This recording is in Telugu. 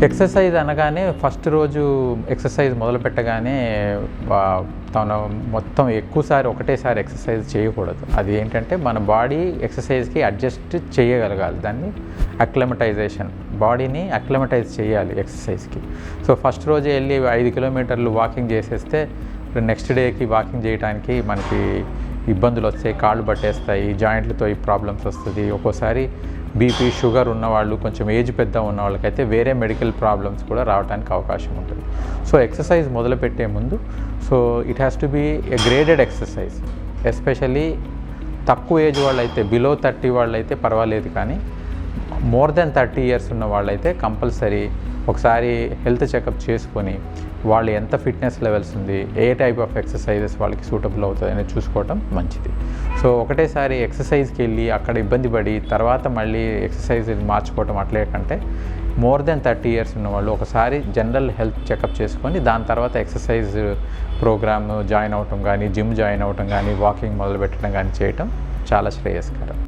ఎక్సర్సైజ్ అనగానే ఫస్ట్ రోజు ఎక్సర్సైజ్ మొదలుపెట్టగానే తను మొత్తం ఎక్కువసారి ఒకటేసారి ఎక్సర్సైజ్ చేయకూడదు. అది ఏంటంటే మన బాడీ ఎక్సర్సైజ్కి అడ్జస్ట్ చేయగలగాలి. దాన్ని అక్లమటైజేషన్, బాడీని అక్లమటైజ్ చేయాలి ఎక్సర్సైజ్కి. సో ఫస్ట్ రోజు వెళ్ళి 5 కిలోమీటర్లు వాకింగ్ చేసేస్తే నెక్స్ట్ డేకి వాకింగ్ చేయడానికి మనకి ఇబ్బందులు వస్తాయి, కాళ్ళు పట్టేస్తాయి, జాయింట్లతో ఈ ప్రాబ్లమ్స్ వస్తుంది. ఒక్కోసారి బీపీ, షుగర్ ఉన్నవాళ్ళు, కొంచెం ఏజ్ పెద్ద ఉన్న వాళ్ళకైతే వేరే మెడికల్ ప్రాబ్లమ్స్ కూడా రావడానికి అవకాశం ఉంటుంది. సో ఎక్సర్సైజ్ మొదలుపెట్టే ముందు it has to be a graded exercise. Especially తక్కువ ఏజ్ వాళ్ళైతే, బిలో 30 వాళ్ళైతే పర్వాలేదు, కానీ మోర్ దెన్ 30 ఇయర్స్ ఉన్న వాళ్ళైతే కంపల్సరీ ఒకసారి హెల్త్ చెకప్ చేసుకొని వాళ్ళు ఎంత ఫిట్నెస్ లెవెల్స్ ఉంది, ఏ టైప్ ఆఫ్ ఎక్సర్సైజెస్ వాళ్ళకి సూటబుల్ అవుతుంది అనేది చూసుకోవటం మంచిది. సో ఒకటేసారి ఎక్సర్సైజ్కి వెళ్ళి అక్కడ ఇబ్బంది పడి తర్వాత మళ్ళీ ఎక్సర్సైజ్ మార్చుకోవటం అట్లే కంటే మోర్ దెన్ 30 ఇయర్స్ ఉన్నవాళ్ళు ఒకసారి జనరల్ హెల్త్ చెకప్ చేసుకొని దాని తర్వాత ఎక్సర్సైజ్ ప్రోగ్రామ్ జాయిన్ అవ్వటం కానీ, జిమ్ జాయిన్ అవ్వటం కానీ, వాకింగ్ మొదలుపెట్టడం కానీ చేయటం చాలా శ్రేయస్కరం.